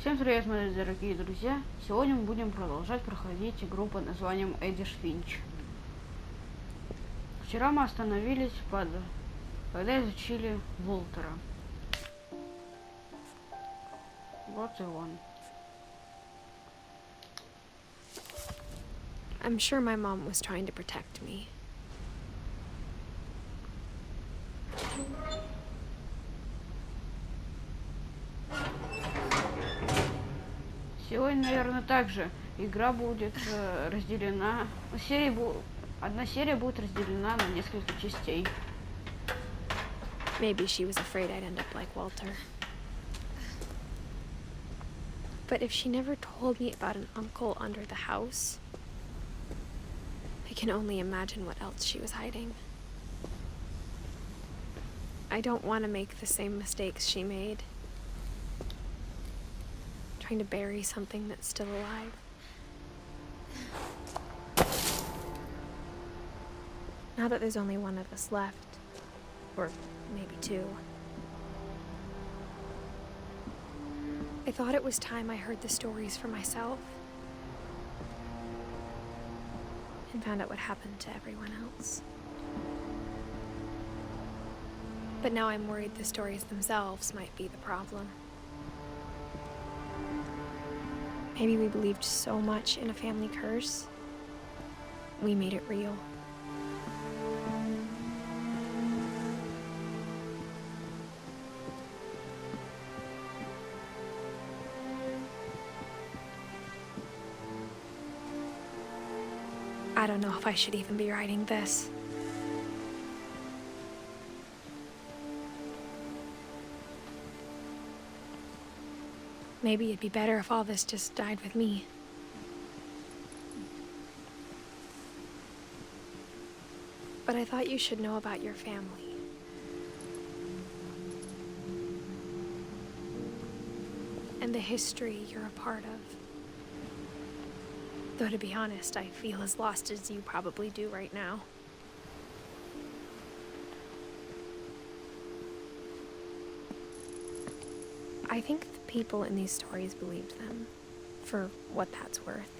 Всем привет, мои дорогие друзья! Сегодня мы будем продолжать проходить игру под названием Edith Finch. Вчера мы остановились когда изучили Волтера. Вот и он. I'm sure my mom was trying to protect me. Сегодня, наверное, также игра будет разделена. Одна серия будет разделена на несколько частей. Maybe she was afraid I'd end up like Walter. But if she never told me about an uncle under the house, I can only imagine what else she was hiding. I don't want to make the same mistakes she made. Trying to bury something that's still alive. Now that there's only one of us left, or maybe two, I thought it was time I heard the stories for myself and found out what happened to everyone else. But now I'm worried the stories themselves might be the problem. Maybe we believed so much in a family curse, we made it real. I don't know if I should even be writing this. Maybe it'd be better if all this just died with me. But I thought you should know about your family. And the history you're a part of. Though to be honest, I feel as lost as you probably do right now. I think the people in these stories believed them, for what that's worth.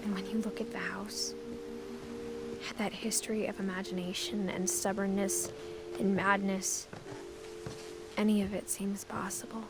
And when you look at the house, that history of imagination and stubbornness and madness, any of it seems possible.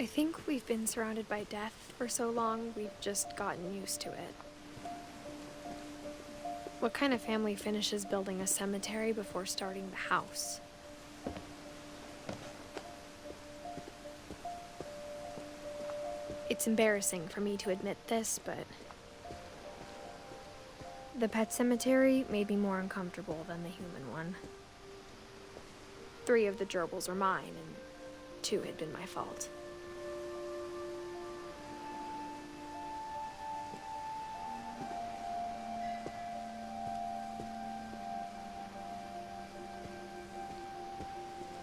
I think we've been surrounded by death for so long, we've just gotten used to it. What kind of family finishes building a cemetery before starting the house? It's embarrassing for me to admit this, but the pet cemetery made me more uncomfortable than the human one. 3 of the gerbils are mine, and 2 had been my fault.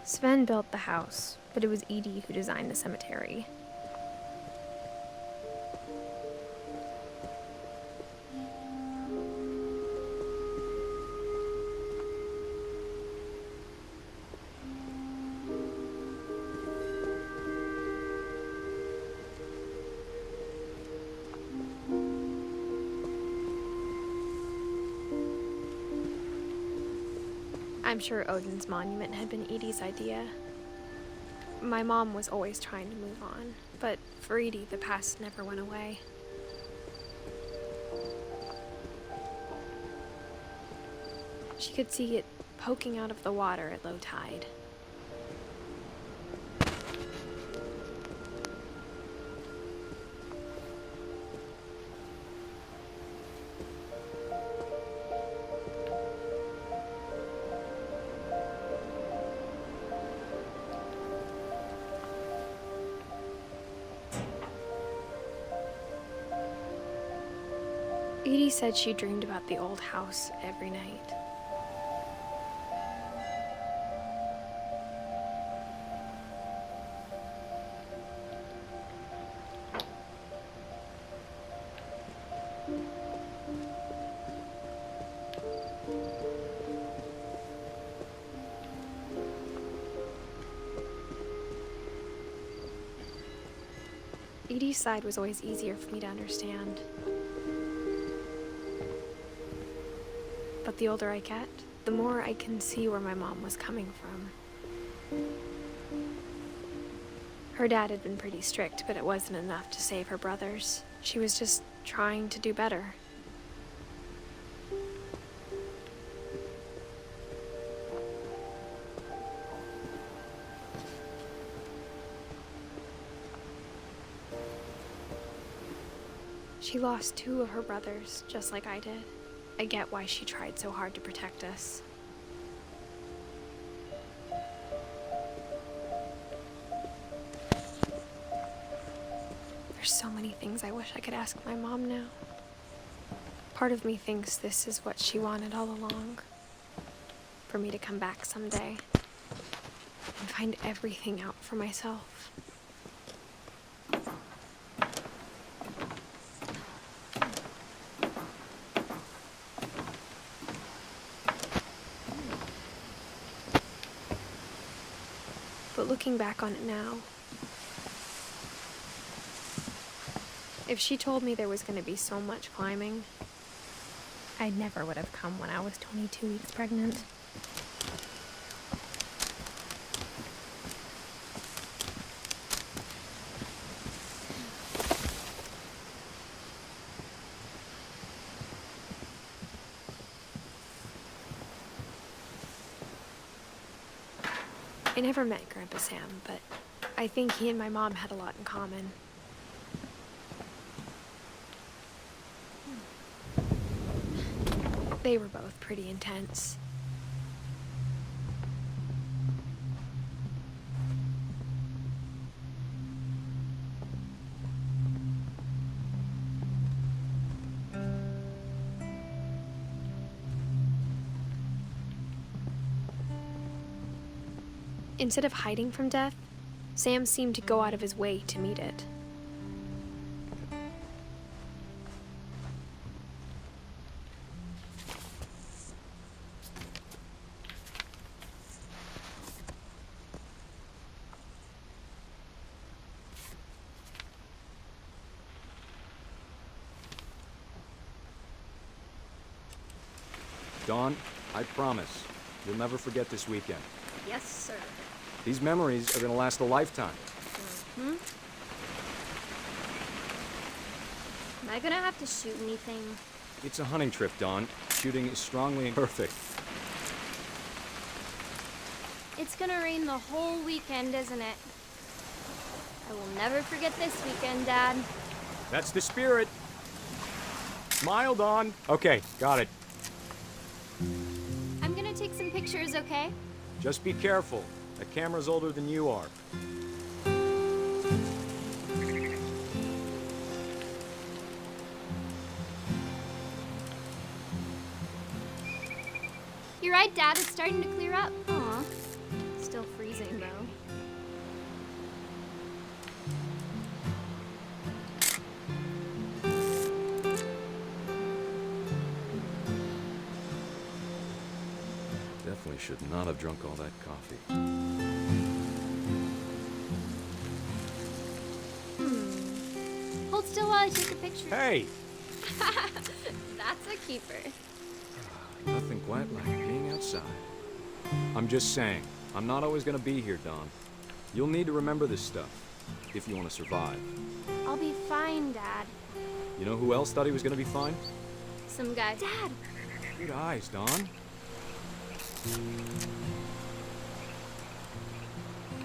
Sven built the house, but it was Edie who designed the cemetery. I'm sure Odin's monument had been Edie's idea. My mom was always trying to move on, but for Edie, the past never went away. She could see it poking out of the water at low tide. Edie said she dreamed about the old house every night. Edie's side was always easier for me to understand. But the older I get, the more I can see where my mom was coming from. Her dad had been pretty strict, but it wasn't enough to save her brothers. She was just trying to do better. She lost 2 of her brothers, just like I did. I get why she tried so hard to protect us. There's so many things I wish I could ask my mom now. Part of me thinks this is what she wanted all along. For me to come back someday and find everything out for myself. But looking back on it now, if she told me there was going to be so much climbing, I never would have come when I was 22 weeks pregnant. I never met Grandpa Sam, but I think he and my mom had a lot in common. They were both pretty intense. Instead of hiding from death, Sam seemed to go out of his way to meet it. Dawn, I promise, you'll never forget this weekend. Yes, sir. These memories are gonna last a lifetime. Am I gonna have to shoot anything? It's a hunting trip, Dawn. Shooting is strongly imperfect. It's gonna rain the whole weekend, isn't it? I will never forget this weekend, Dad. That's the spirit. Smile, Dawn. Okay, got it. I'm gonna take some pictures, okay? Just be careful. That camera's older than you are. You're right, Dad. It's starting to clear up. Aw. Still freezing, though. Definitely should not have drunk all that coffee. Hold still while I take a picture. Hey! That's a keeper. Nothing quite like being outside. I'm just saying, I'm not always gonna be here, Dawn. You'll need to remember this stuff, if you want to survive. I'll be fine, Dad. You know who else thought he was gonna be fine? Some guy. Dad! Good eyes, Dawn.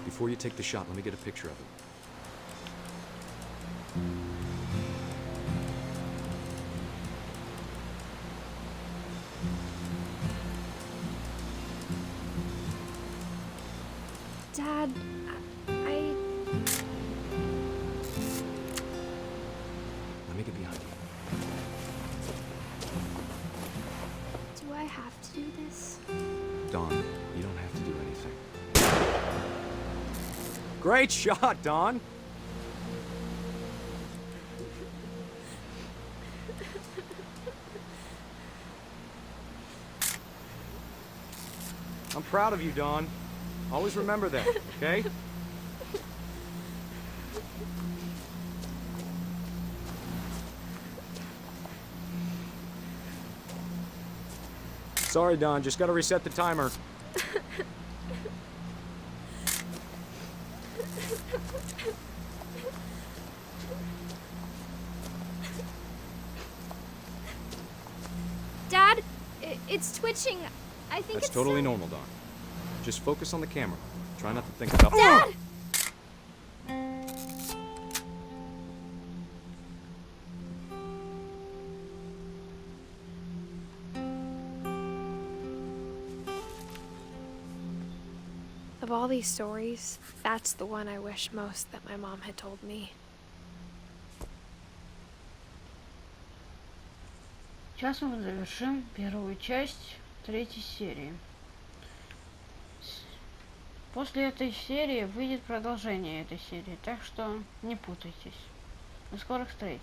Before you take the shot, let me get a picture of him. Dad, Let me get behind you. Great shot, Don. I'm proud of you, Dawn. Always remember that, okay? Sorry, Dawn, just gotta reset the timer. Dad, it's twitching. I think That's it's totally so- normal, Dawn. Just focus on the camera. Try not to think about— Dad! Of all these stories, that's the one I wish most that my mom had told me. Сейчас мы завершим первую часть третьей серии. После этой серии выйдет продолжение этой серии, так что не путайтесь. До скорых встреч!